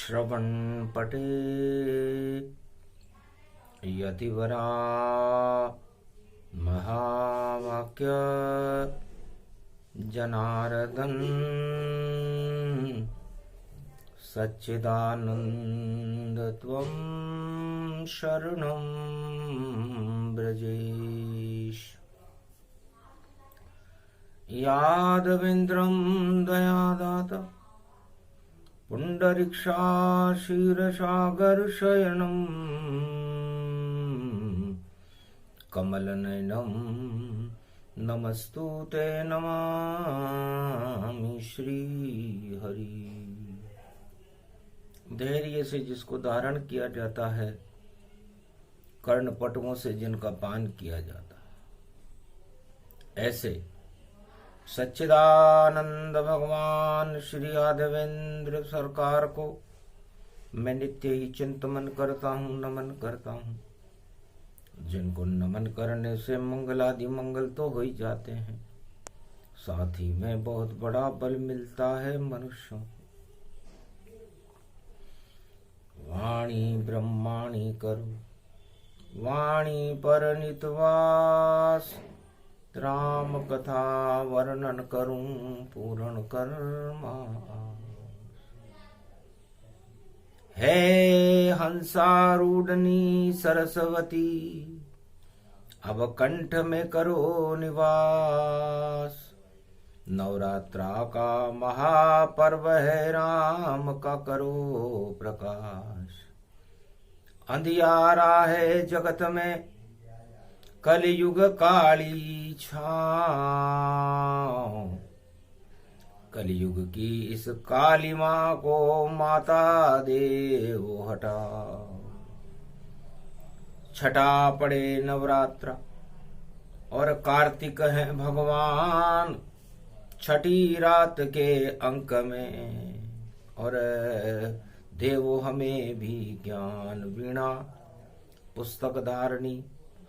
श्रवणपटे यतिवरा महावाक्य जनार्दन सच्चिदानंद त्वं शरणं ब्रजेश। यादवेन्द्रं दयादाता पुण्डरीक्षाशीरसागरशयनं कमलनयनं नमस्तुते नमामि श्रीहरि। धैर्य से जिसको धारण किया जाता है, कर्णपटुओं से जिनका पान किया जाता है, ऐसे सच्चिदानंद भगवान श्री यादवेंद्र सरकार को मैं नित्य ही चिंतन करता हूँ, नमन करता हूँ। जिनको नमन करने से मंगलादि मंगल तो हो ही जाते हैं, साथ ही में बहुत बड़ा बल मिलता है मनुष्यों को। वाणी ब्रह्माणी करो, वाणी पर नितवास, राम कथा वर्णन करूं पूर्ण कर्मा। हे हंसारूढ़नी सरस्वती, अब कंठ में करो निवास। नवरात्रा का महापर्व है, राम का करो प्रकाश। अंधियारा है जगत में, कलयुग काली छाँव। कलयुग की इस काली माँ को माता देव हटाओ। छठा पड़े नवरात्रा और कार्तिक है भगवान, छठी रात के अंक में। और देवो हमें भी ज्ञान वीणा, पुस्तक धारणी,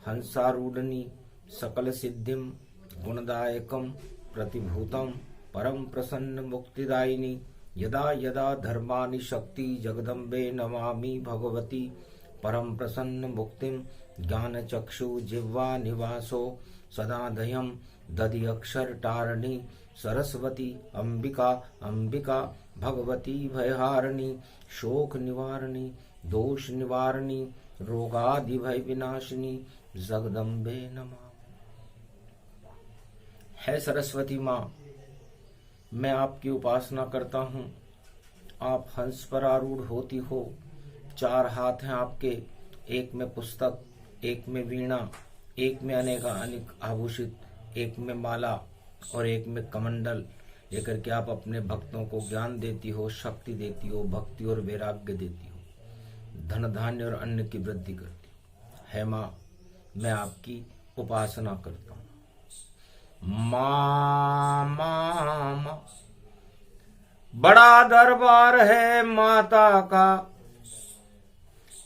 हंसारूढ़नी, सकल सिद्धिम गुणदायकम प्रतिभूतम परम प्रसन्न मुक्तिदायिनी। यदा यदा धर्मानि शक्ति जगदम्बे नमामि भगवती परम प्रसन्न मुक्तिम। ज्ञान चक्षु जिह्वा निवासो सदा दयम दधि अक्षर टारणी। सरस्वती अंबिका अंबिका भगवती भयहारिणी, शोक निवारणी, दोष निवारणी, रोगादि भय विनाशिनी, जगदम्बे नमः। है सरस्वती माँ, मैं आपकी उपासना करता हूँ। आप हंस पर आरूढ़ होती हो, चार हाथ हैं आपके, एक में पुस्तक, एक में वीणा, एक में अनेक आभूषित, एक में माला और एक में कमंडल लेकर के आप अपने भक्तों को ज्ञान देती हो, शक्ति देती हो, भक्ति और वैराग्य देती हो, धन धान्य और अन्न की वृद्धि करती हो। है माँ, मैं आपकी उपासना करता हूँ। माँ बड़ा दरबार है माता का,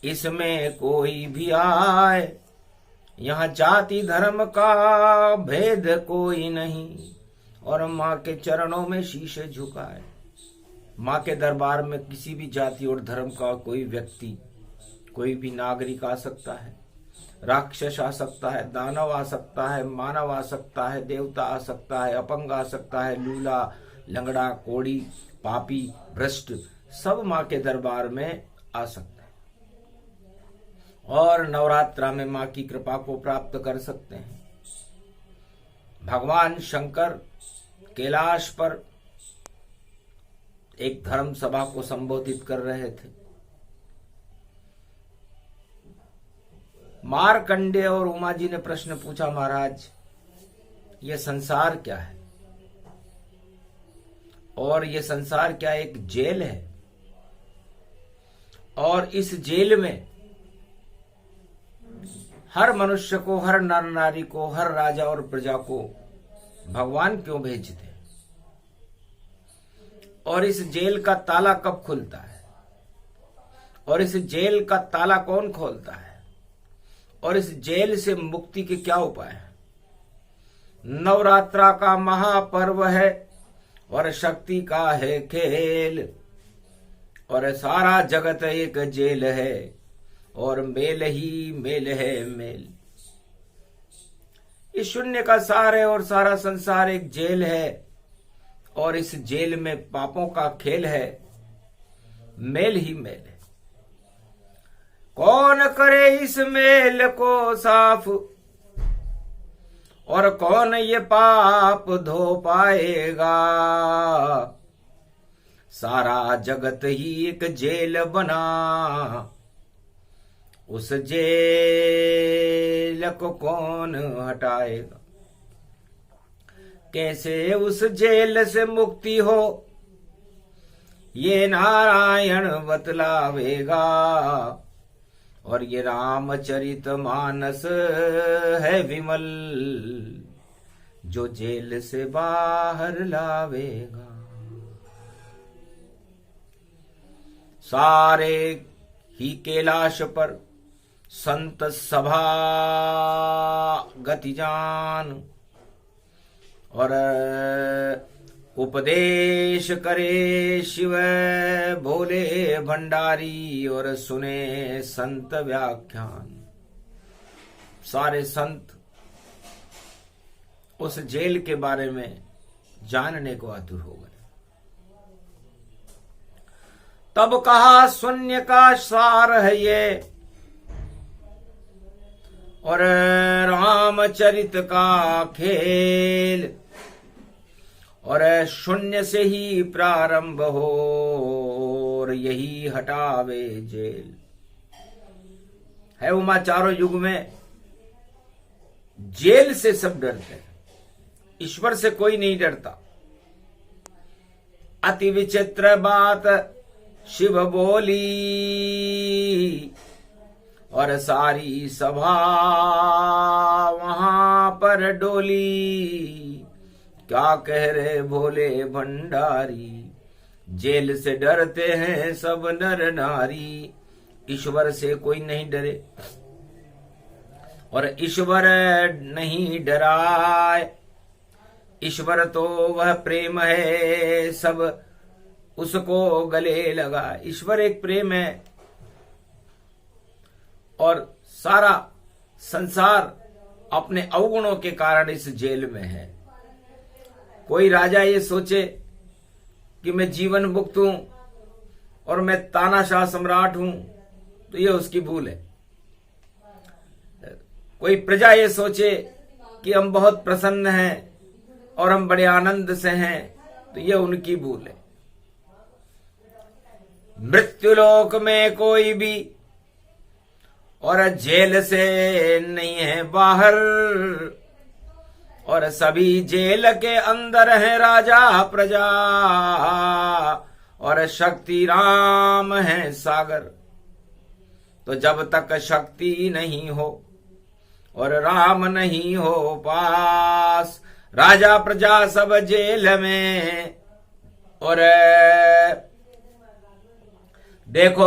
इसमें कोई भी आए। यहाँ जाति धर्म का भेद कोई नहीं, और माँ के चरणों में शीशे झुकाए। माँ के दरबार में किसी भी जाति और धर्म का कोई व्यक्ति, कोई भी नागरिक आ सकता है। राक्षस आ सकता है, दानव आ सकता है, मानव आ सकता है, देवता आ सकता है, अपंग आ सकता है, लूला लंगड़ा कोड़ी पापी भ्रष्ट, सब माँ के दरबार में आ सकता है और नवरात्रा में माँ की कृपा को प्राप्त कर सकते हैं। भगवान शंकर कैलाश पर एक धर्म सभा को संबोधित कर रहे थे। मार्कंडेय और उमा जी ने प्रश्न पूछा, महाराज ये संसार क्या है? और ये संसार क्या एक जेल है? और इस जेल में हर मनुष्य को, हर नर नारी को, हर राजा और प्रजा को भगवान क्यों भेजते हैं? और इस जेल का ताला कब खुलता है? और इस जेल का ताला कौन खोलता है? और इस जेल से मुक्ति के क्या उपाय हैं? नवरात्रा का महापर्व है और शक्ति का है खेल, और सारा जगत एक जेल है और मेल ही मेल है मेल। इस शून्य का सार है और सारा संसार एक जेल है और इस जेल में पापों का खेल है, मेल ही मेल है। कौन करे इस मेल को साफ और कौन ये पाप धो पाएगा। सारा जगत ही एक जेल बना, उस जेल को कौन हटाएगा। कैसे उस जेल से मुक्ति हो ये नारायण बतलावेगा। और ये रामचरित मानस है विमल, जो जेल से बाहर लावेगा। सारे ही कैलाश पर संत सभा गति जान और उपदेश करे शिव भोले भंडारी और सुने संत व्याख्यान। सारे संत उस जेल के बारे में जानने को आतुर हो गए। तब कहा शून्य का सार है ये और रामचरित का खेल। और शून्य से ही प्रारंभ हो और यही हटावे जेल। है उमा चारों युग में जेल से सब डरते हैं, ईश्वर से कोई नहीं डरता। अति विचित्र बात शिव बोली और सारी सभा वहां पर डोली। क्या कह रहे भोले भंडारी, जेल से डरते हैं सब नर नारी, ईश्वर से कोई नहीं डरे और ईश्वर नहीं डराए। ईश्वर तो वह प्रेम है, सब उसको गले लगा। ईश्वर एक प्रेम है और सारा संसार अपने अवगुणों के कारण इस जेल में है। कोई राजा ये सोचे कि मैं जीवन मुक्त हूं और मैं तानाशाह सम्राट हूं तो ये उसकी भूल है। कोई प्रजा ये सोचे कि हम बहुत प्रसन्न हैं और हम बड़े आनंद से हैं तो ये उनकी भूल है। मृत्युलोक में कोई भी और जेल से नहीं है बाहर और सभी जेल के अंदर है राजा प्रजा और शक्ति राम है सागर। तो जब तक शक्ति नहीं हो और राम नहीं हो पास, राजा प्रजा सब जेल में। और देखो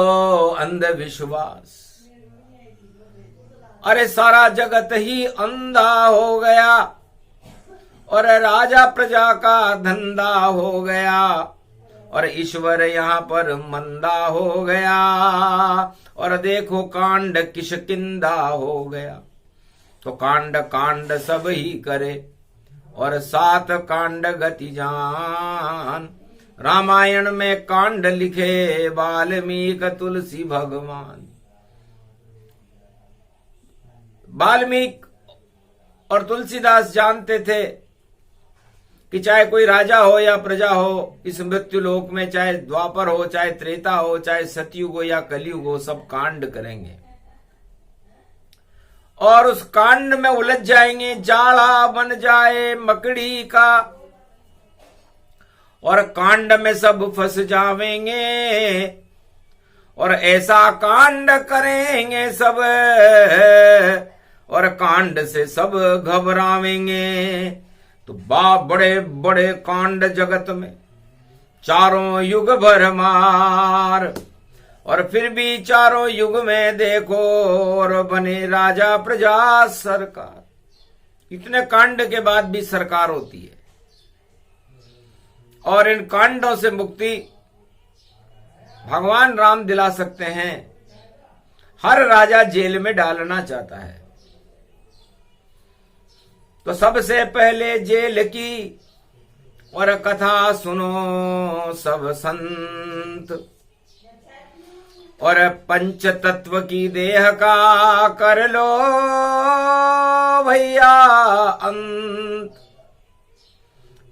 अंधविश्वास, अरे सारा जगत ही अंधा हो गया और राजा प्रजा का धंधा हो गया और ईश्वर यहाँ पर मंदा हो गया। और देखो कांड किष्किंधा हो गया। तो कांड कांड सब ही करे और 7 कांड गति जान। रामायण में कांड लिखे वाल्मीकि तुलसी भगवान। वाल्मीकि और तुलसीदास जानते थे कि चाहे कोई राजा हो या प्रजा हो, इस मृत्यु लोक में चाहे द्वापर हो, चाहे त्रेता हो, चाहे सतयुग हो या कलयुग हो, सब कांड करेंगे और उस कांड में उलझ जाएंगे। जाड़ा बन जाए मकड़ी का और कांड में सब फंस जावेंगे और ऐसा कांड करेंगे सब और कांड से सब घबरावेंगे। तो बड़े बड़े कांड जगत में चारों युग भर मार और फिर भी चारों युग में देखो और बने राजा प्रजा सरकार। इतने कांड के बाद भी सरकार होती है और इन कांडों से मुक्ति भगवान राम दिला सकते हैं। हर राजा जेल में डालना चाहता है, तो सबसे पहले जेल की और कथा सुनो सब संत, और पंच तत्व की देह का कर लो भैया अंत।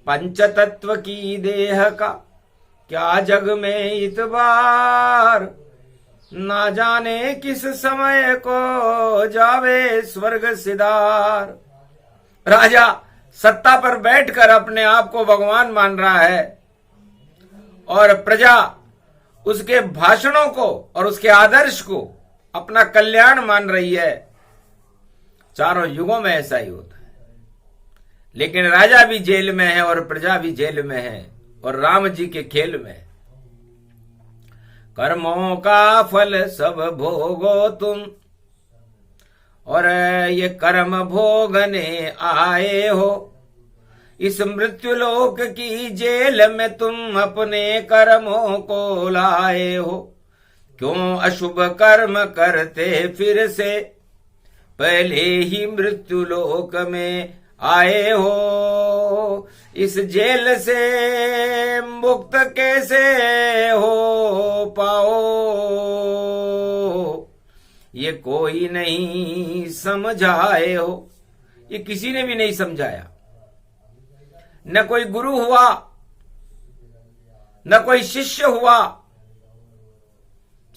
पंच तत्व की देह का क्या जग में इतबार, ना जाने किस समय को जावे स्वर्ग सिधार। राजा सत्ता पर बैठकर अपने आप को भगवान मान रहा है और प्रजा उसके भाषणों को और उसके आदर्श को अपना कल्याण मान रही है। चारों युगों में ऐसा ही होता है। लेकिन राजा भी जेल में है और प्रजा भी जेल में है और राम जी के खेल में है। कर्मों का फल सब भोगो तुम, और ये कर्म भोगने आए हो। इस मृत्युलोक की जेल में तुम अपने कर्मों को लाए हो। क्यों अशुभ कर्म करते फिर से, पहले ही मृत्युलोक में आए हो। इस जेल से मुक्त कैसे हो पाओ, ये कोई नहीं समझाए हो। ये किसी ने भी नहीं समझाया, न कोई गुरु हुआ, न कोई शिष्य हुआ।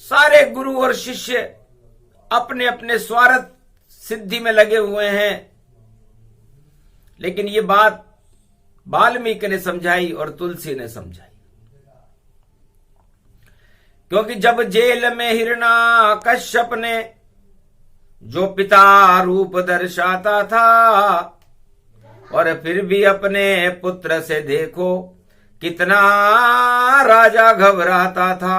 सारे गुरु और शिष्य अपने अपने स्वार्थ सिद्धि में लगे हुए हैं। लेकिन ये बात वाल्मीकि ने समझाई और तुलसी ने समझाई। क्योंकि जब जेल में हिरण्याकश्यप ने जो पिता रूप दर्शाता था, और फिर भी अपने पुत्र से देखो कितना राजा घबराता था।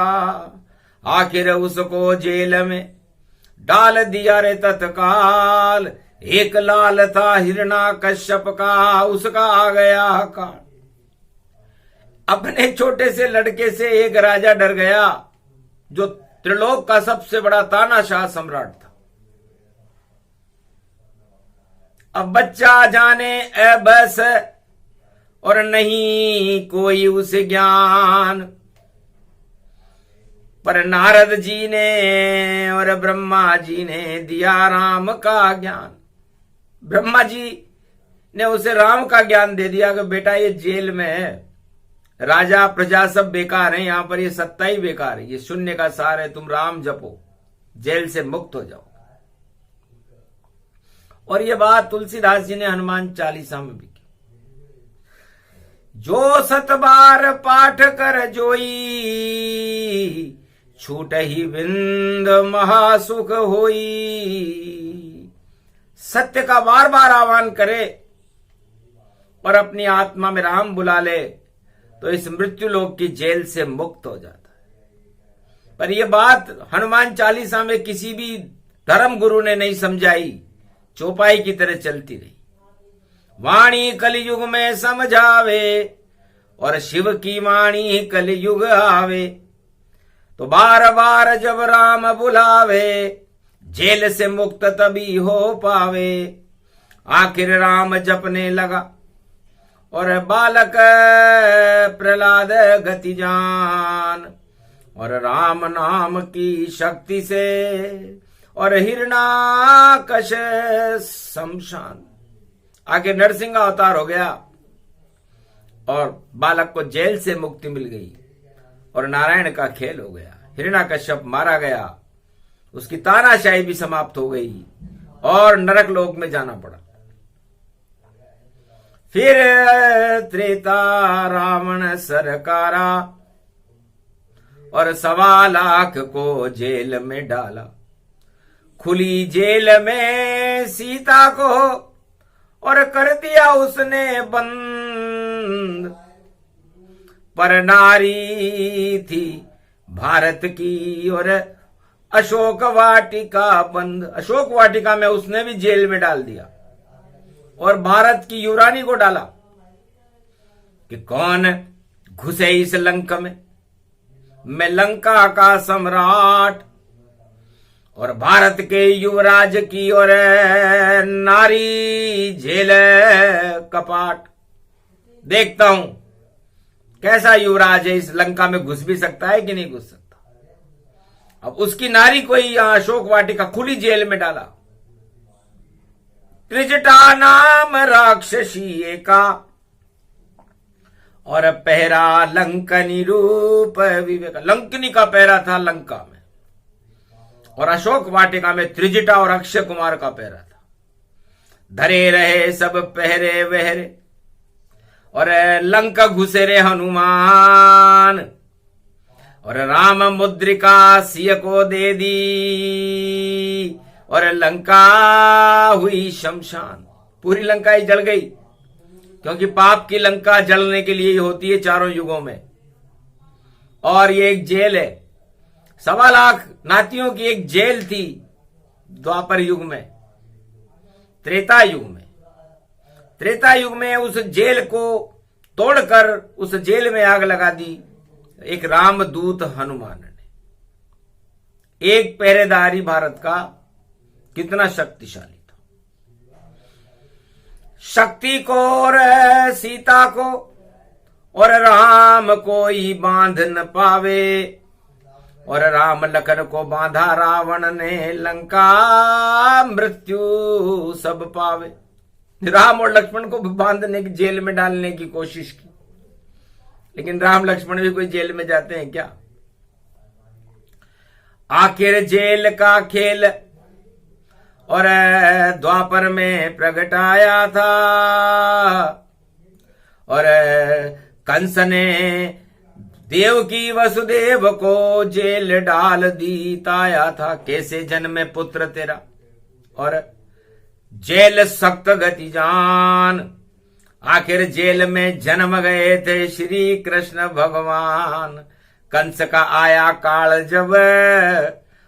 आखिर उसको जेल में डाल दिया रे तत्काल। एक लाल था हिरण्याकश्यप का, उसका आ गया काल। अपने छोटे से लड़के से एक राजा डर गया जो त्रिलोक का सबसे बड़ा तानाशाह सम्राट था। अब बच्चा जाने बस और नहीं कोई उसे ज्ञान, पर नारद जी ने और ब्रह्मा जी ने दिया राम का ज्ञान। ब्रह्मा जी ने उसे राम का ज्ञान दे दिया कि बेटा ये जेल में है, राजा प्रजा सब बेकार है, यहां पर ये सत्ता ही बेकार है, ये शून्य का सार है, तुम राम जपो, जेल से मुक्त हो जाओ। और ये बात तुलसीदास जी ने हनुमान चालीसा में भी की। जो सत बार पाठ कर जोई, छूट ही बिंद महासुख होई। सत्य का बार बार आह्वान करे और अपनी आत्मा में राम बुला ले तो इस मृत्युलोक की जेल से मुक्त हो जाता है। पर यह बात हनुमान चालीसा में किसी भी धर्म गुरु ने नहीं समझाई, चौपाई की तरह चलती रही। वाणी कलयुग में समझावे और शिव की वाणी कलयुग आवे। तो बार बार जब राम बुलावे, जेल से मुक्त तभी हो पावे। आखिर राम जपने लगा और बालक प्रहलाद गति जान, और राम नाम की शक्ति से और हिरण्याकश शमशान। आगे नरसिंह अवतार हो गया और बालक को जेल से मुक्ति मिल गई और नारायण का खेल हो गया। हिरण्याकश्यप मारा गया, उसकी तानाशाही भी समाप्त हो गई और नरक लोक में जाना पड़ा। फिर त्रेता रावण सरकारा और 1.25 लाख को जेल में डाला। खुली जेल में सीता को और कर दिया उसने बंद। पर नारी थी भारत की और अशोक वाटिका बंद। अशोक वाटिका में उसने भी जेल में डाल दिया और भारत की युवरानी को डाला कि कौन घुसे इस लंका में। मैं लंका का सम्राट और भारत के युवराज की और नारी झेल कपाट। देखता हूं कैसा युवराज है, इस लंका में घुस भी सकता है कि नहीं घुस सकता। अब उसकी नारी को यहां अशोक वाटिका खुली जेल में डाला। त्रिजटा नाम राक्षसी का और पहरा लंकनी रूप विवेक। लंकनी का पहरा था लंका में और अशोक वाटिका में त्रिजटा और अक्षय कुमार का पहरा था। धरे रहे सब पहरे वहरे और लंका घुसे रे हनुमान और राम मुद्रिका सिय को दे दी और लंका हुई शमशान। पूरी लंका ही जल गई, क्योंकि पाप की लंका जलने के लिए ही होती है चारों युगों में। और ये एक जेल है, 1.25 लाख नातियों की एक जेल थी द्वापर युग में। त्रेता युग में उस जेल को तोड़कर उस जेल में आग लगा दी एक रामदूत हनुमान ने। एक पहरेदारी भारत का कितना शक्तिशाली था। शक्ति को और सीता को और राम कोई बांध न पावे और राम लखन को बांधा रावण ने लंका मृत्यु सब पावे। राम और लक्ष्मण को बांधने की जेल में डालने की कोशिश की, लेकिन राम लक्ष्मण भी कोई जेल में जाते हैं क्या। आखिर जेल का खेल और द्वापर में प्रगटाया था और कंस ने देवकी वसुदेव को जेल डाल दी ताया था। कैसे जन्मे पुत्र तेरा और जेल सख्त गति जान। आखिर जेल में जन्म गए थे श्री कृष्ण भगवान। कंस का आया काल जब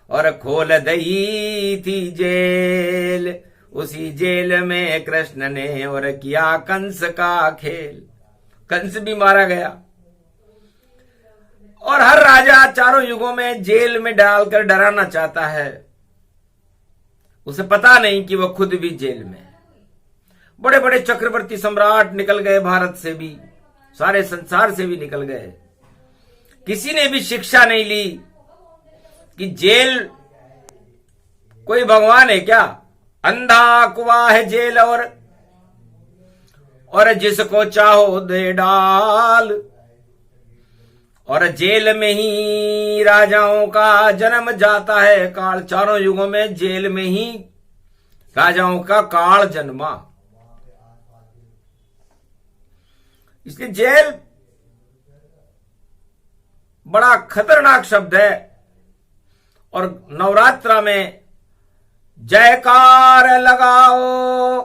और खोल दई थी जेल, उसी जेल में कृष्ण ने और किया कंस का खेल। कंस भी मारा गया और हर राजा चारों युगों में जेल में डालकर डराना चाहता है। उसे पता नहीं कि वह खुद भी जेल में है। बड़े बड़े चक्रवर्ती सम्राट निकल गए भारत से भी, सारे संसार से भी निकल गए। किसी ने भी शिक्षा नहीं ली कि जेल कोई भगवान है क्या। अंधा कुआं है जेल और जिसको चाहो दे डाल। और जेल में ही राजाओं का जन्म जाता है काल। चारों युगों में जेल में ही राजाओं का काल जन्मा। इसलिए जेल बड़ा खतरनाक शब्द है। और नवरात्रा में जयकार लगाओ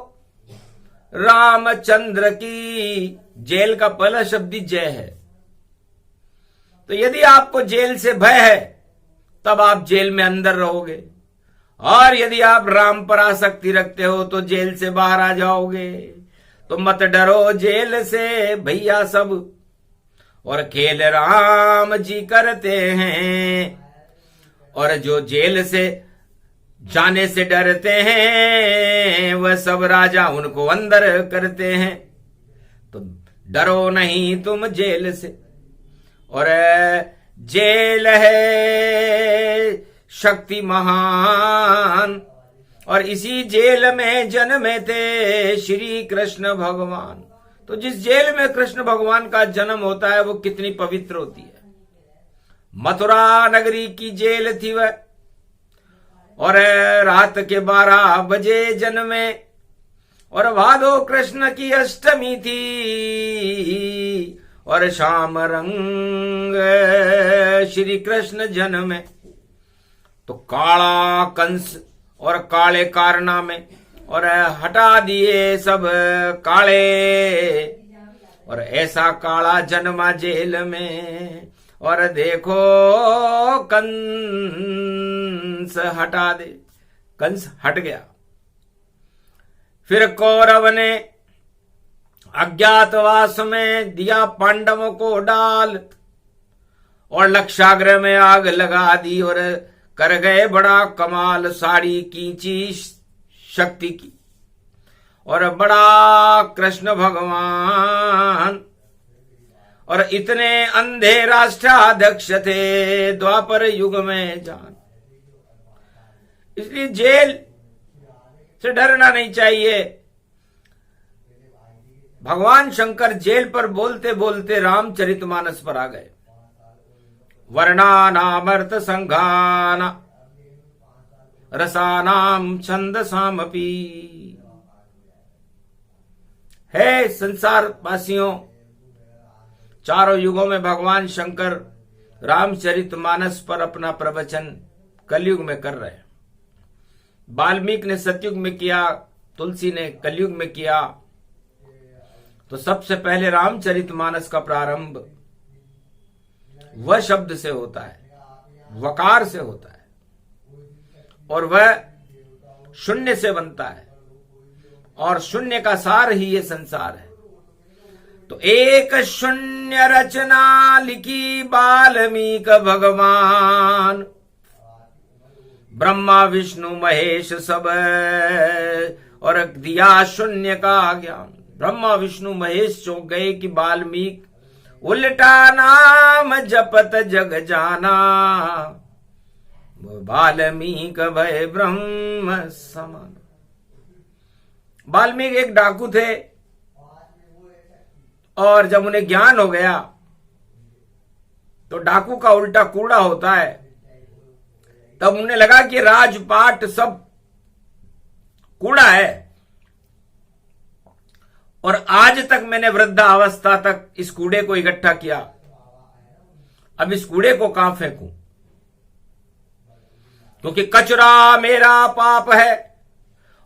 रामचंद्र की, जेल का पहला शब्द ही जय है। तो यदि आपको जेल से भय है तब आप जेल में अंदर रहोगे, और यदि आप राम पर आसक्ति रखते हो तो जेल से बाहर आ जाओगे। तो मत डरो जेल से भैया सब, और खेल राम जी करते हैं। और जो जेल से जाने से डरते हैं वह सब राजा उनको अंदर करते हैं। तो डरो नहीं तुम जेल से। और जेल है शक्ति महान, और इसी जेल में जन्मे थे श्री कृष्ण भगवान। तो जिस जेल में कृष्ण भगवान का जन्म होता है वो कितनी पवित्र होती है। मथुरा नगरी की जेल थी वह, और रात के 12 बजे जन्मे, और भादो कृष्ण की अष्टमी थी, और शाम रंग श्री कृष्ण जन्मे। तो काला कंस और काले कारनामे, और हटा दिए सब काले, और ऐसा काला जन्मा जेल में। और देखो कंस हटा दे, कंस हट गया। फिर कौरव ने अज्ञातवास में दिया पांडवों को डाल, और लक्षाग्र में आग लगा दी और कर गए बड़ा कमाल, साड़ी कींची शक्ति की। और बड़ा कृष्ण भगवान और इतने अंधे राष्ट्राध्यक्ष थे द्वापर युग में जान। इसलिए जेल से डरना नहीं चाहिए। भगवान शंकर जेल पर बोलते बोलते रामचरितमानस पर आ गए। वर्णानामर्थ संघाना रसानाम छंदसामपि। है संसार वासियों, चारों युगों में भगवान शंकर रामचरितमानस पर अपना प्रवचन कलयुग में कर रहे हैं। वाल्मीकि ने सतयुग में किया, तुलसी ने कलयुग में किया। तो सबसे पहले रामचरितमानस का प्रारंभ वह शब्द से होता है, वकार से होता है, और वह शून्य से बनता है, और शून्य का सार ही ये संसार है। तो एक शून्य रचना लिखी वाल्मीकि भगवान, ब्रह्मा विष्णु महेश सब और दिया शून्य का ज्ञान। ब्रह्मा विष्णु महेश चौंक गए कि वाल्मीकि उल्टा नाम जपत जग जाना, वाल्मीकि भय ब्रह्म समान। वाल्मीकि एक डाकू थे, और जब उन्हें ज्ञान हो गया तो डाकू का उल्टा कूड़ा होता है, तब उन्हें लगा कि राजपाट सब कूड़ा है, और आज तक मैंने वृद्धावस्था तक इस कूड़े को इकट्ठा किया, अब इस कूड़े को कहां फेंकूं, क्योंकि कचरा मेरा पाप है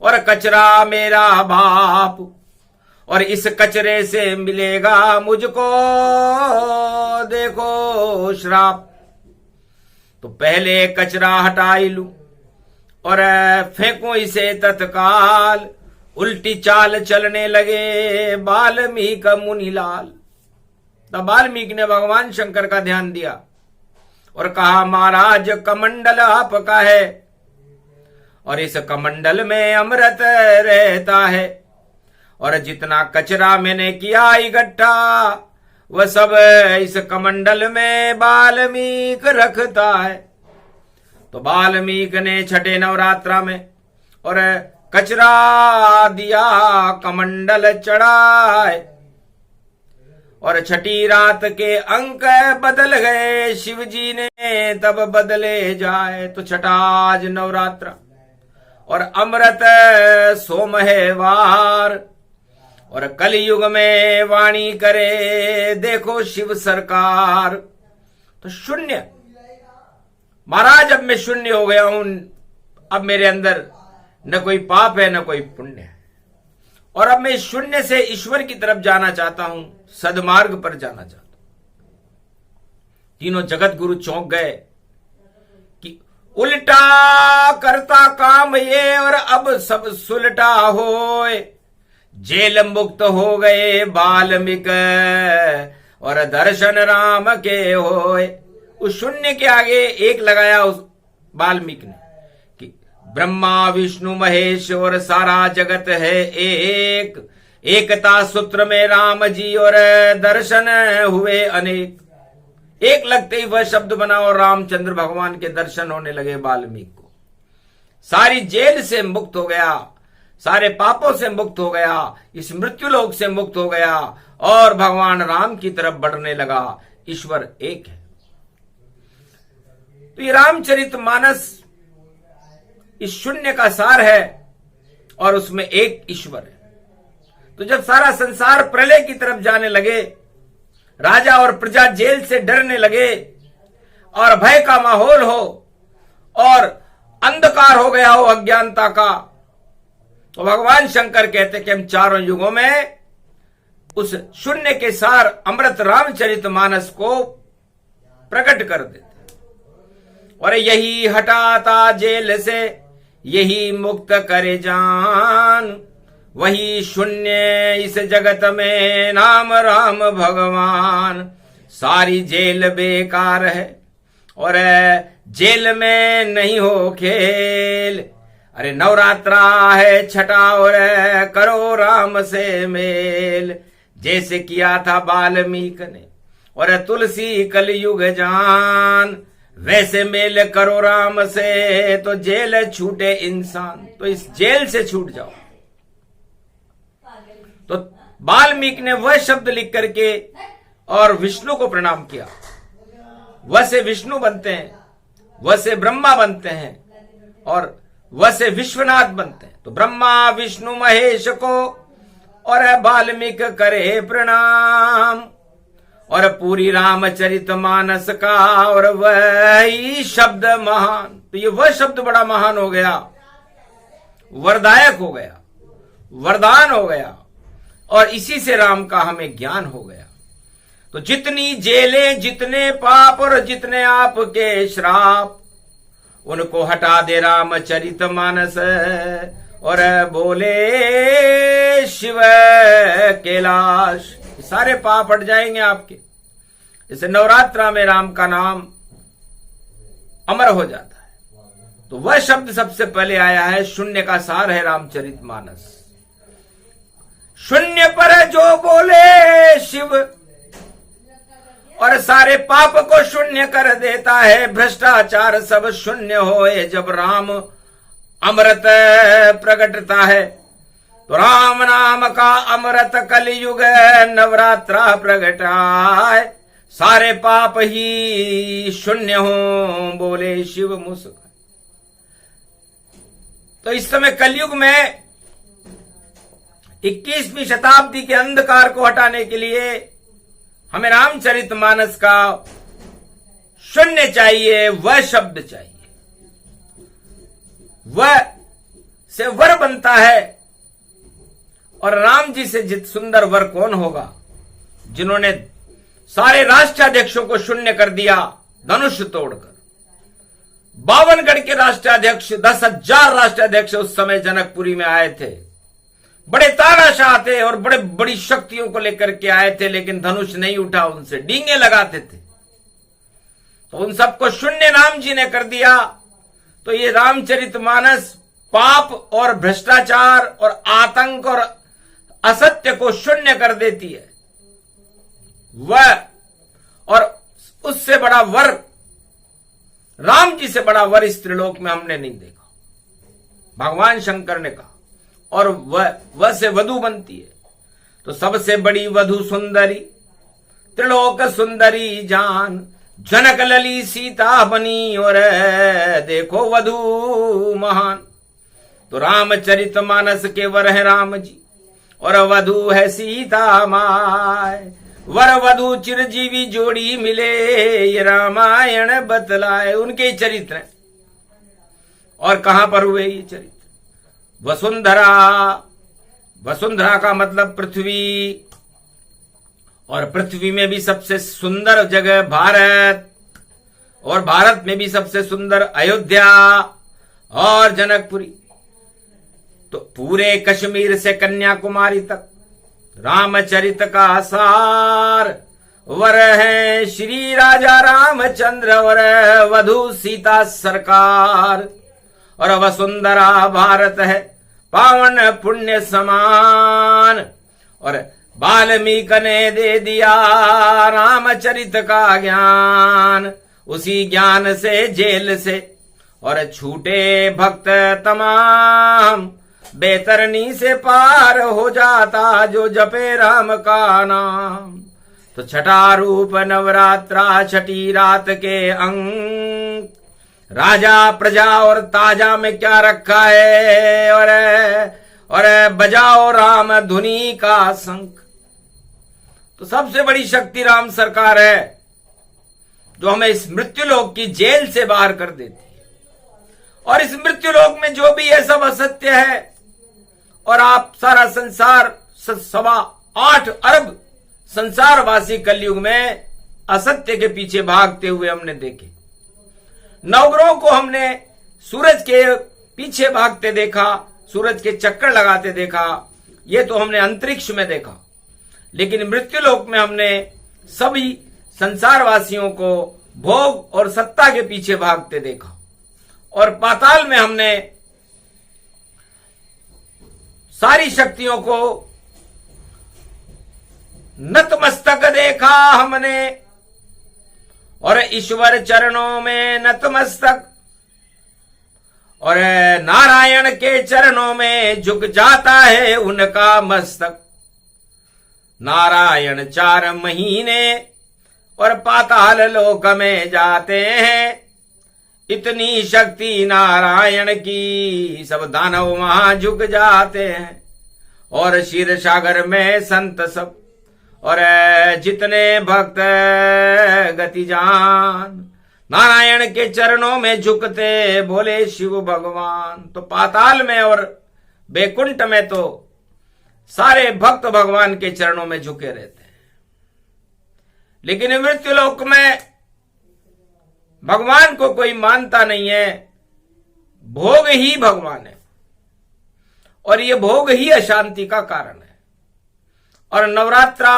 और कचरा मेरा बाप, और इस कचरे से मिलेगा मुझको देखो श्राप। तो पहले कचरा हटा ही लूं और फेंकूं इसे तत्काल। उल्टी चाल चलने लगे वाल्मीकि मुनिलाल। तब वाल्मीकि ने भगवान शंकर का ध्यान दिया और कहा, महाराज कमंडल आपका है और इस कमंडल में अमृत रहता है, और जितना कचरा मैंने किया इकट्ठा वह सब इस कमंडल में वाल्मीकि रखता है। तो वाल्मीकि ने छठे नवरात्रा में और कचरा दिया कमंडल चढ़ाए, और छठी रात के अंक बदल गए शिव जी ने तब बदले जाए। तो छठा आज नवरात्रा और अमृत सोमवार, और कलयुग में वाणी करे देखो शिव सरकार। तो शून्य, महाराज अब मैं शून्य हो गया हूं, अब मेरे अंदर न कोई पाप है न कोई पुण्य है, और अब मैं शून्य से ईश्वर की तरफ जाना चाहता हूं, सदमार्ग पर जाना चाहता हूं। तीनों जगत गुरु चौंक गए कि उल्टा करता काम ये और अब सब सुलटा होए। जेल मुक्त हो गए वाल्मीकि और दर्शन राम के होए। उस शून्य के आगे एक लगाया उस वाल्मीकि ने कि ब्रह्मा विष्णु महेश और सारा जगत है एक, एकता सूत्र में राम जी और दर्शन हुए अनेक। एक लगते ही वह शब्द बना और रामचंद्र भगवान के दर्शन होने लगे वाल्मीकि को। सारी जेल से मुक्त हो गया, सारे पापों से मुक्त हो गया, इस मृत्युलोक से मुक्त हो गया और भगवान राम की तरफ बढ़ने लगा। ईश्वर एक है। तो ये रामचरितमानस इस शून्य का सार है और उसमें एक ईश्वर है। तो जब सारा संसार प्रलय की तरफ जाने लगे, राजा और प्रजा जेल से डरने लगे और भय का माहौल हो और अंधकार हो गया हो अज्ञानता का, तो भगवान शंकर कहते कि हम चारों युगों में उस शून्य के सार अमृत रामचरितमानस को प्रकट कर देते, और यही हटाता जेल से यही मुक्त करे जान। वही शून्य इस जगत में नाम राम भगवान, सारी जेल बेकार है और जेल में नहीं हो खेल। अरे नवरात्रा है छठा और करो राम से मेल। जैसे किया था वाल्मीकि ने और तुलसी कलयुग जान, वैसे मेल करो राम से तो जेल छूटे इंसान। तो इस जेल से छूट जाओ। तो वाल्मीकि ने वह शब्द लिख करके और विष्णु को प्रणाम किया। वह से विष्णु बनते हैं, वह से ब्रह्मा बनते हैं और वह से विश्वनाथ बनते हैं। तो ब्रह्मा विष्णु महेश को और वाल्मीकि करे प्रणाम। और पूरी रामचरितमानस का और वही शब्द महान। तो ये वह शब्द बड़ा महान हो गया, वरदायक हो गया, वरदान हो गया और इसी से राम का हमें ज्ञान हो गया। तो जितनी जेलें, जितने पाप और जितने आपके श्राप, उनको हटा दे रामचरितमानस और बोले शिव कैलाश। सारे पाप हट जाएंगे आपके। इसे नवरात्रा में राम का नाम अमर हो जाता है। तो वह शब्द सबसे पहले आया है, शून्य का सार है रामचरितमानस। शून्य पर जो बोले शिव और सारे पाप को शून्य कर देता है। भ्रष्टाचार सब शून्य होए जब राम अमृत प्रकटता है। तो राम नाम का अमृत कलयुग नवरात्रा प्रगटाए। सारे पाप ही शून्य हो बोले शिव मुस्कान। तो इस समय कलयुग में 21वीं शताब्दी के अंधकार को हटाने के लिए हमें रामचरितमानस का शून्य चाहिए, वह शब्द चाहिए। वह से वर बनता है। और राम जी से जित सुंदर वर कौन होगा, जिन्होंने सारे राष्ट्राध्यक्षों को शून्य कर दिया धनुष तोड़कर। 52गढ़ के राष्ट्राध्यक्ष, 10,000 राष्ट्राध्यक्ष उस समय जनकपुरी में आए थे। बड़े तानाशाह थे और बड़े बड़ी शक्तियों को लेकर के आए थे, लेकिन धनुष नहीं उठा उनसे, डींगे लगाते थे। तो उन सबको शून्य राम जी ने कर दिया। तो ये रामचरितमानस पाप और भ्रष्टाचार और आतंक और असत्य को शून्य कर देती है। वह और उससे बड़ा वर, राम जी से बड़ा वर इस त्रिलोक में हमने नहीं देखा। भगवान शंकर ने कहा। और वह से वधु बनती है। तो सबसे बड़ी वधु सुंदरी, त्रिलोक सुंदरी जान, जनक लली सीता बनी और देखो वधु महान। तो रामचरितमानस के वर है राम जी और वधु है सीता माय। वर वधु चिरजीवी जोड़ी मिले, ये रामायण बतलाए। उनके चरित्र हैं। और कहां पर हुए ये चरित्र? वसुंधरा। वसुंधरा का मतलब पृथ्वी, और पृथ्वी में भी सबसे सुंदर जगह भारत, और भारत में भी सबसे सुंदर अयोध्या और जनकपुरी। तो पूरे कश्मीर से कन्याकुमारी तक रामचरित का सार। वर है श्री राजा रामचंद्र और वधु सीता सरकार। और वसुंधरा भारत है पावन पुण्य समान। और वाल्मीकि ने दे दिया रामचरित का ज्ञान। उसी ज्ञान से जेल से और छूटे भक्त तमाम। बेतरनी से पार हो जाता जो जपे राम का नाम। तो छठा रूप नवरात्रा, छठी रात के अंक। राजा प्रजा और ताजा में क्या रखा है, और बजाओ राम धुनी का शंख। तो सबसे बड़ी शक्ति राम सरकार है, जो हमें इस मृत्युलोक की जेल से बाहर कर देती है। और इस मृत्युलोक में जो भी है सब असत्य है। और आप सारा संसार, 8.25 अरब संसारवासी कलयुग में असत्य के पीछे भागते हुए हमने देखे। नवग्रहों को हमने सूरज के पीछे भागते देखा, सूरज के चक्कर लगाते देखा। ये तो हमने अंतरिक्ष में देखा। लेकिन मृत्युलोक में हमने सभी संसार वासियों को भोग और सत्ता के पीछे भागते देखा, और पाताल में हमने सारी शक्तियों को नतमस्तक देखा हमने, और ईश्वर चरणों में नतमस्तक, और नारायण के चरणों में झुक जाता है उनका मस्तक। नारायण 4 महीने और पाताल लोक में जाते हैं, इतनी शक्ति नारायण की सब दानव वहां झुक जाते हैं। और क्षीर सागर में संत सब और जितने भक्त गति जान, नारायण के चरणों में झुकते बोले शिव भगवान। तो पाताल में और बैकुंठ में तो सारे भक्त भगवान के चरणों में झुके रहते हैं, लेकिन मृत्युलोक में भगवान को कोई मानता नहीं है। भोग ही भगवान है, और ये भोग ही अशांति का कारण है। और नवरात्रा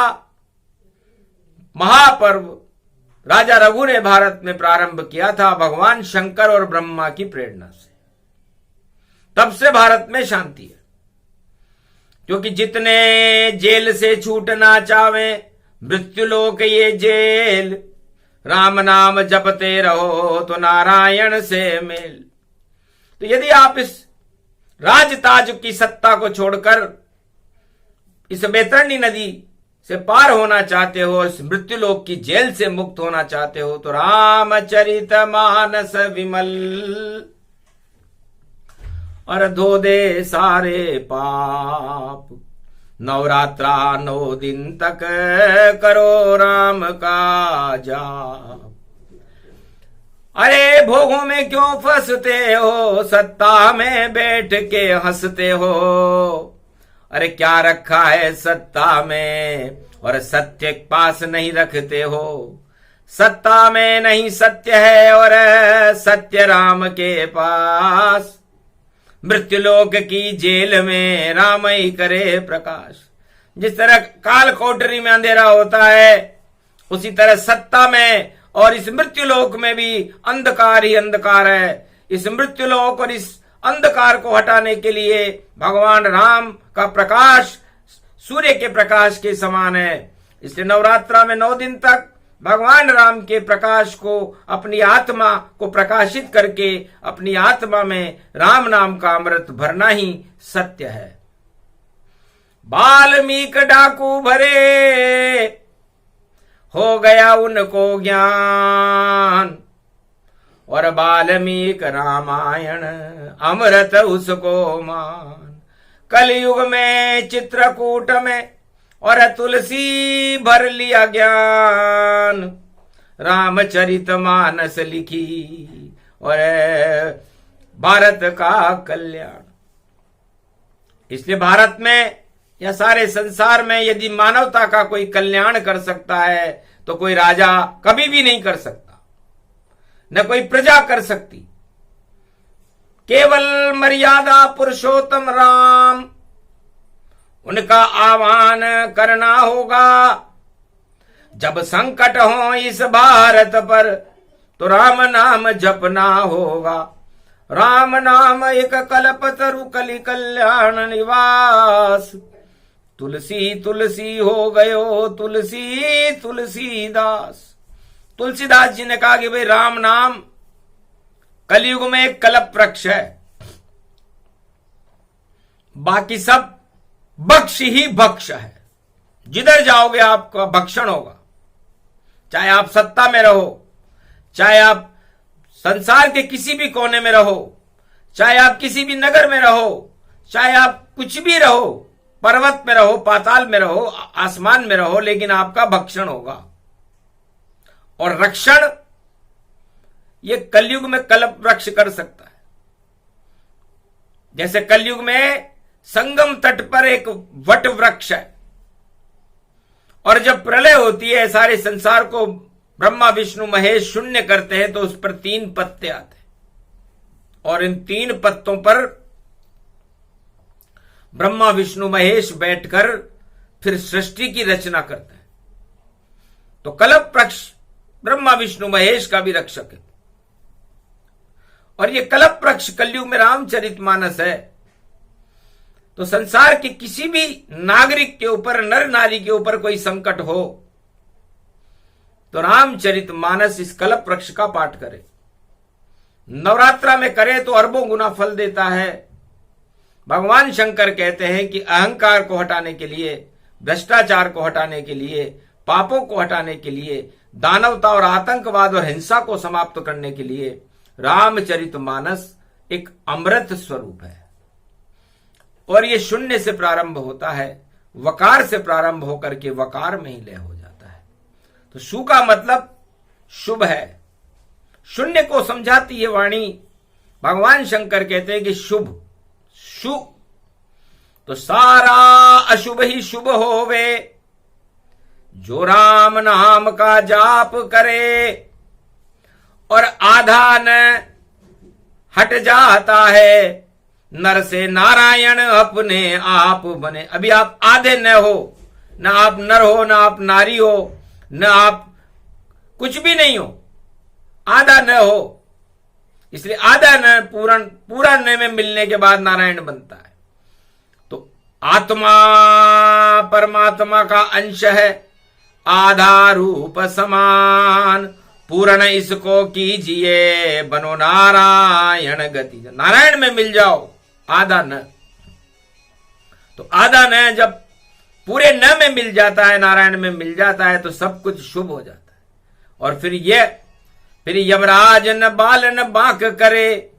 महापर्व राजा रघु ने भारत में प्रारंभ किया था भगवान शंकर और ब्रह्मा की प्रेरणा से। तब से भारत में शांति है, क्योंकि जितने जेल से छूटना चाहे, मृत्युलोक ये जेल, राम नाम जपते रहो तो नारायण से मेल। तो यदि आप इस राजताज की सत्ता को छोड़कर इस बैतरणी नदी से पार होना चाहते हो, इस मृत्युलोक की जेल से मुक्त होना चाहते हो, तो रामचरित मानस विमल और धो दे सारे पाप। नवरात्रा 9 दिन तक करो राम का जाप। अरे भोगों में क्यों फंसते हो, सत्ता में बैठ के हंसते हो। अरे क्या रखा है सत्ता में, और सत्य पास नहीं रखते हो। सत्ता में नहीं सत्य है, और सत्य राम के पास। मृत्युलोक की जेल में राम ही करे प्रकाश। जिस तरह काल कोठरी में अंधेरा होता है, उसी तरह सत्ता में और इस मृत्युलोक में भी अंधकार ही अंधकार है। इस मृत्युलोक और इस अंधकार को हटाने के लिए भगवान राम का प्रकाश सूर्य के प्रकाश के समान है। इसलिए नवरात्रा में 9 दिन तक भगवान राम के प्रकाश को, अपनी आत्मा को प्रकाशित करके अपनी आत्मा में राम नाम का अमृत भरना ही सत्य है। वाल्मीकि डाकू भरे, हो गया उनको ज्ञान, और वाल्मीकि रामायण अमृत उसको मान। कलयुग में चित्रकूट में और तुलसी भर लिया ज्ञान, रामचरित मानस लिखी और भारत का कल्याण। इसलिए भारत में या सारे संसार में यदि मानवता का कोई कल्याण कर सकता है तो कोई राजा कभी भी नहीं कर सकता, न कोई प्रजा कर सकती। केवल मर्यादा पुरुषोत्तम राम, उनका आह्वान करना होगा। जब संकट हो इस भारत पर तो राम नाम जपना होगा। राम नाम एक कल्पतरु कलि कल्याण निवास। तुलसी तुलसी हो गयो तुलसी तुलसीदास। तुलसीदास जी ने कहा कि भाई राम नाम कलयुग में एक कल्प वृक्ष है, बाकी सब बख्श ही बख्श है। जिधर जाओगे आपका भक्षण होगा। चाहे आप सत्ता में रहो, चाहे आप संसार के किसी भी कोने में रहो, चाहे आप किसी भी नगर में रहो, चाहे आप कुछ भी रहो, पर्वत में रहो, पाताल में रहो, आसमान में रहो, लेकिन आपका भक्षण होगा। और रक्षण ये कलयुग में कल्प वृक्ष कर सकता है। जैसे कलयुग में संगम तट पर एक वट वृक्ष है, और जब प्रलय होती है, सारे संसार को ब्रह्मा विष्णु महेश शून्य करते हैं, तो उस पर 3 पत्ते आते हैं, और इन 3 पत्तों पर ब्रह्मा विष्णु महेश बैठकर फिर सृष्टि की रचना करते हैं। तो कल्प वृक्ष ब्रह्मा विष्णु महेश का भी रक्षक है। और ये कल्प वृक्ष कलयुग में रामचरितमानस है। तो संसार के किसी भी नागरिक के ऊपर, नर नारी के ऊपर कोई संकट हो तो रामचरितमानस इस कल्प वृक्ष का पाठ करे, नवरात्रा में करे तो अरबों गुना फल देता है। भगवान शंकर कहते हैं कि अहंकार को हटाने के लिए, भ्रष्टाचार को हटाने के लिए, पापों को हटाने के लिए, दानवता और आतंकवाद और हिंसा को समाप्त करने के लिए रामचरितमानस एक अमृत स्वरूप है। और ये शून्य से प्रारंभ होता है, वकार से प्रारंभ होकर के वकार में ही लय हो जाता है। तो शु का मतलब शुभ है। शून्य को समझाती है वाणी। भगवान शंकर कहते हैं कि शुभ, शु तो सारा अशुभ ही शुभ होवे, जो राम नाम का जाप करे और आधा न हट जाता है, नर से नारायण अपने आप बने। अभी आप आधे न हो, न आप नर हो, न आप नारी हो, न आप कुछ भी नहीं हो, आधा न हो। इसलिए आधा न पूरा न में मिलने के बाद नारायण बनता है। तो आत्मा परमात्मा का अंश है, आधा रूप समान, पूर्ण इसको कीजिए, बनो नारायण गति। नारायण में मिल जाओ, आधा न। तो आधा न जब पूरे न में मिल जाता है, नारायण में मिल जाता है, तो सब कुछ शुभ हो जाता है। और फिर यमराज न बाल न बांक करे,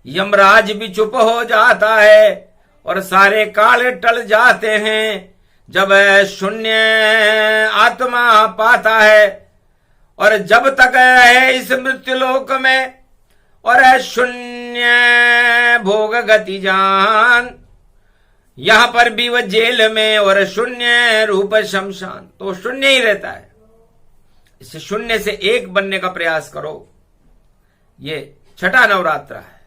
यमराज भी चुप हो जाता है और सारे काले टल जाते हैं जब शून्य आत्मा पाता है। और जब तक है इस मृत्युलोक में और शून्य भोग गति जान, यहां पर भी वह जेल में और शून्य रूप शमशान, तो शून्य ही रहता है। इस शून्य से एक बनने का प्रयास करो। ये छठा नवरात्रा है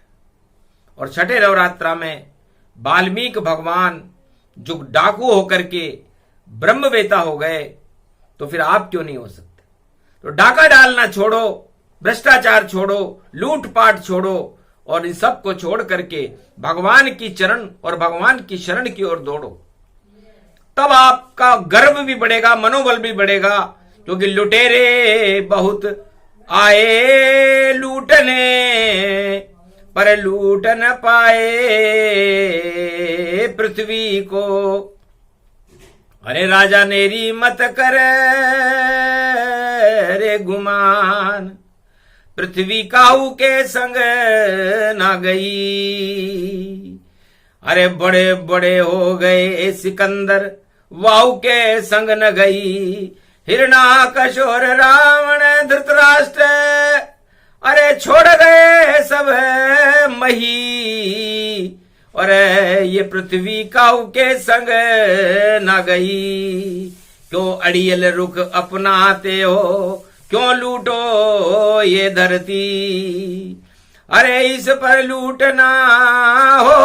और छठे नवरात्रा में वाल्मीकि भगवान जो डाकू होकर के ब्रह्मवेता हो गए, तो फिर आप क्यों नहीं हो सकते? तो डाका डालना छोड़ो, भ्रष्टाचार छोड़ो, लूटपाट छोड़ो और इन सब को छोड़ करके भगवान की चरण और भगवान की शरण की ओर दौड़ो। तब आपका गर्व भी बढ़ेगा, मनोबल भी बढ़ेगा, क्योंकि लुटेरे बहुत आए लूटने, पर लूट न पाए पृथ्वी को। अरे राजा नेरी मत कर रे गुमान, पृथ्वी काहू के संग ना गई। अरे बड़े बड़े हो गए सिकंदर, वाहू के संग न गई। हिरणाकश और रावण धृतराष्ट्र, अरे छोड़ गए सब मही। और ये पृथ्वी काहू के संग ना गई। क्यों अड़ियल रुख अपनाते हो, क्यों लूटो ये धरती। अरे इस पर लूटना हो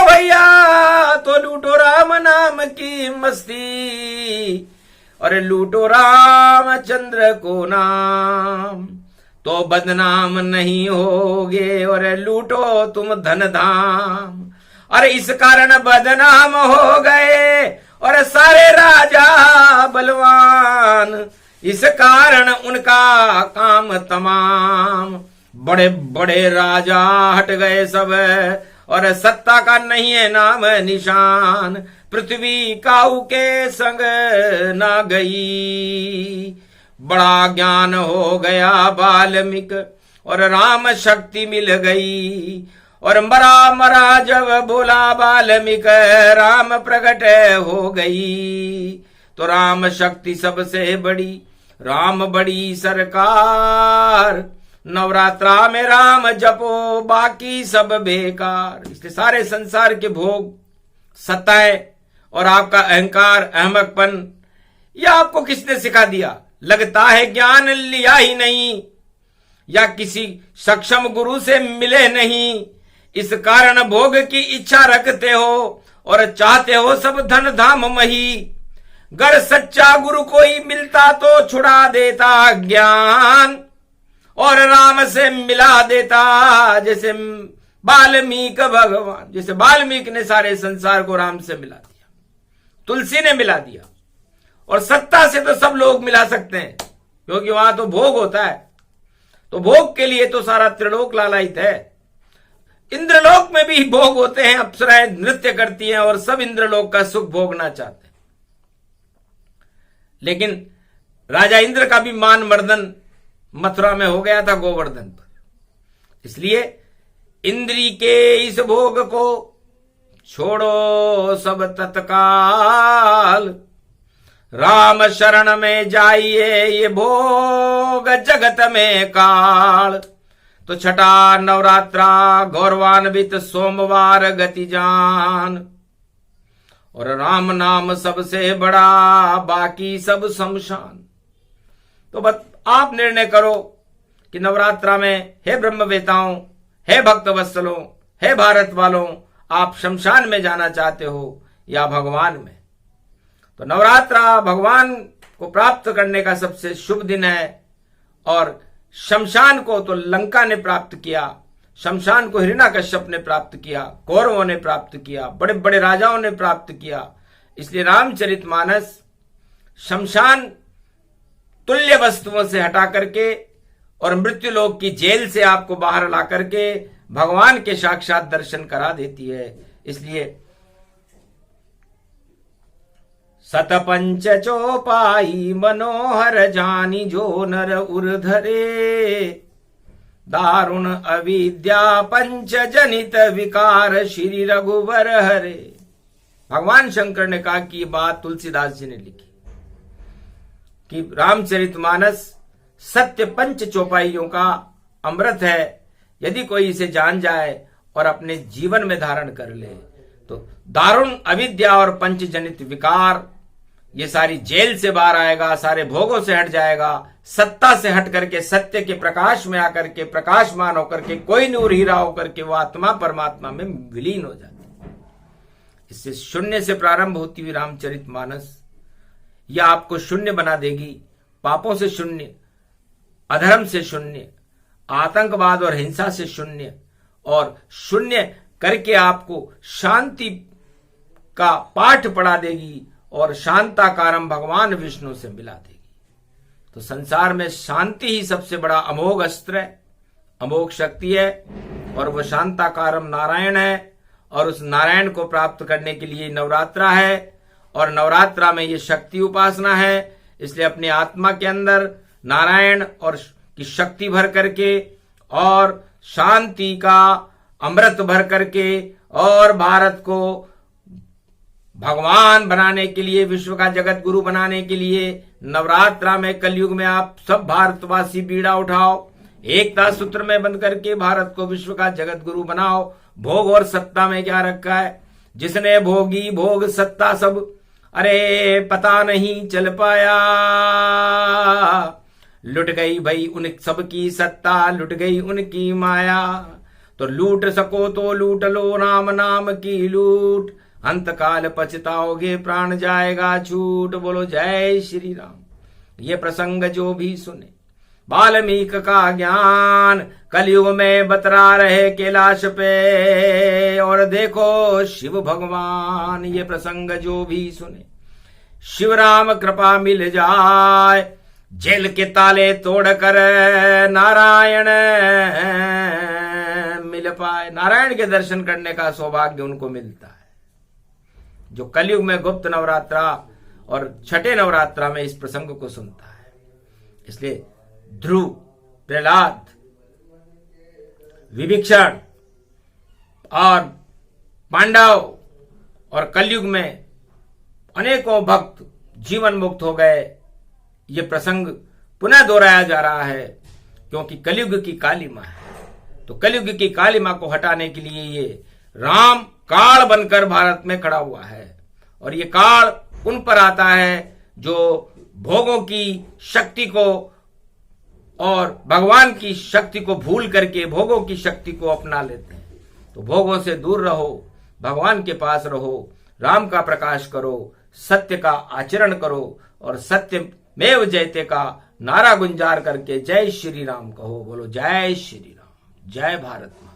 भैया तो लूटो राम नाम की मस्ती। अरे लूटो रामचंद्र को नाम, तो बदनाम नहीं होगे। और लूटो तुम धन धाम, अरे इस कारण बदनाम हो गए और सारे राजा बलवान। इस कारण उनका काम तमाम, बड़े बड़े राजा हट गए सब और सत्ता का नहीं है नाम निशान। पृथ्वी काऊ के संग ना गई। बड़ा ज्ञान हो गया वाल्मीकि और राम शक्ति मिल गई। और मरा मरा जब बोला वाल्मीकि, राम प्रकट हो गई। तो राम शक्ति सबसे बड़ी, राम बड़ी सरकार। नवरात्रा में राम जपो, बाकी सब बेकार। इसलिए सारे संसार के भोग, सत्ताएं और आपका अहंकार, अहमकपन, यह आपको किसने सिखा दिया? लगता है ज्ञान लिया ही नहीं या किसी सक्षम गुरु से मिले नहीं। इस कारण भोग की इच्छा रखते हो और चाहते हो सब धन धाम मही। गर सच्चा गुरु कोई मिलता तो छुड़ा देता ज्ञान, और राम से मिला देता जैसे वाल्मीकि भगवान। जैसे वाल्मीकि ने सारे संसार को राम से मिला दिया, तुलसी ने मिला दिया। और सत्ता से तो सब लोग मिला सकते हैं, क्योंकि वहां तो भोग होता है, तो भोग के लिए तो सारा त्रिलोक लालायित है। इंद्रलोक में भी भोग होते हैं, अप्सराएं नृत्य करती हैं और सब इंद्रलोक का सुख भोगना चाहते हैं। लेकिन राजा इंद्र का भी मान मर्दन मथुरा में हो गया था गोवर्धन पर। इसलिए इंद्री के इस भोग को छोड़ो सब तत्काल, राम शरण में जाइए ये भोग जगत में काल। तो छठा नवरात्रा गौरवान्वित सोमवार गति जान, और राम नाम सबसे बड़ा बाकी सब शमशान। तो बस आप निर्णय करो कि नवरात्रा में हे ब्रह्मवेताओं, हे भक्त वत्सलों, हे भारत वालों, आप शमशान में जाना चाहते हो या भगवान में। तो नवरात्रा भगवान को प्राप्त करने का सबसे शुभ दिन है। और शमशान को तो लंका ने प्राप्त किया, शमशान को हिरण्याकश्यप ने प्राप्त किया, कौरवों ने प्राप्त किया, बड़े बड़े राजाओं ने प्राप्त किया। इसलिए रामचरितमानस शमशान तुल्य वस्तुओं से हटा करके और मृत्युलोक की जेल से आपको बाहर ला करके भगवान के साक्षात दर्शन करा देती है। इसलिए सतपंच चौपाई मनोहर जानी जो नर उर्धरे, दारुण अविद्या पंच जनित विकार श्री रघुवर हरे। भगवान शंकर ने कहा कि ये बात तुलसीदास जी ने लिखी कि रामचरितमानस सत्य पंच चौपाइयों का अमृत है। यदि कोई इसे जान जाए और अपने जीवन में धारण कर ले तो दारुण अविद्या और पंचजनित विकार, ये सारी जेल से बाहर आएगा, सारे भोगों से हट जाएगा, सत्ता से हट करके सत्य के प्रकाश में आकर के प्रकाशमान होकर के कोई नूर हीरा होकर के वो आत्मा परमात्मा में विलीन हो जाती है। इससे शून्य से प्रारंभ होती हुई रामचरितमानस यह आपको शून्य बना देगी, पापों से शून्य, अधर्म से शून्य, आतंकवाद और हिंसा से शून्य, और शून्य करके आपको शांति का पाठ पढ़ा देगी और शांताकारम भगवान विष्णु से मिला देगी। तो संसार में शांति ही सबसे बड़ा अमोघ अस्त्र है, अमोघ शक्ति है, और वह शांताकारम नारायण है। और उस नारायण को प्राप्त करने के लिए नवरात्रा है, और नवरात्रा में ये शक्ति उपासना है। इसलिए अपनी आत्मा के अंदर नारायण और की शक्ति भर करके और शांति का अमृत भर करके और भारत को भगवान बनाने के लिए, विश्व का जगत गुरु बनाने के लिए नवरात्रा में कलयुग में आप सब भारतवासी बीड़ा उठाओ, एकता सूत्र में बंध करके भारत को विश्व का जगत गुरु बनाओ। भोग और सत्ता में क्या रखा है? जिसने भोगी भोग सत्ता सब, अरे पता नहीं चल पाया। लुट गई भाई उन सबकी सत्ता, लुट गई उनकी माया। तो लूट सको तो लूट लो, राम नाम की लूट, अंतकाल पछताओगे प्राण जाएगा छूट। बोलो जय श्री राम। ये प्रसंग जो भी सुने वाल्मीकि का ज्ञान कलयुग में बतरा रहे कैलाश पे, और देखो शिव भगवान ये प्रसंग जो भी सुने शिव राम कृपा मिल जाए, जेल के ताले तोड़कर नारायण मिल पाए। नारायण के दर्शन करने का सौभाग्य उनको मिलता है जो कलयुग में गुप्त नवरात्रा और छठे नवरात्रा में इस प्रसंग को सुनता है। इसलिए ध्रुव, प्रहलाद, विभीषण और पांडव और कलयुग में अनेकों भक्त जीवन मुक्त हो गए। ये प्रसंग पुनः दोहराया जा रहा है क्योंकि कलयुग की काली मां है। तो कलयुग की काली मां को हटाने के लिए ये राम काल बनकर भारत में खड़ा हुआ है, और ये काल उन पर आता है जो भोगों की शक्ति को और भगवान की शक्ति को भूल करके भोगों की शक्ति को अपना लेते हैं। तो भोगों से दूर रहो, भगवान के पास रहो, राम का प्रकाश करो, सत्य का आचरण करो और सत्यमेव जयते का नारा गुंजार करके जय श्री राम कहो। बोलो जय श्री राम, जय भारत माता।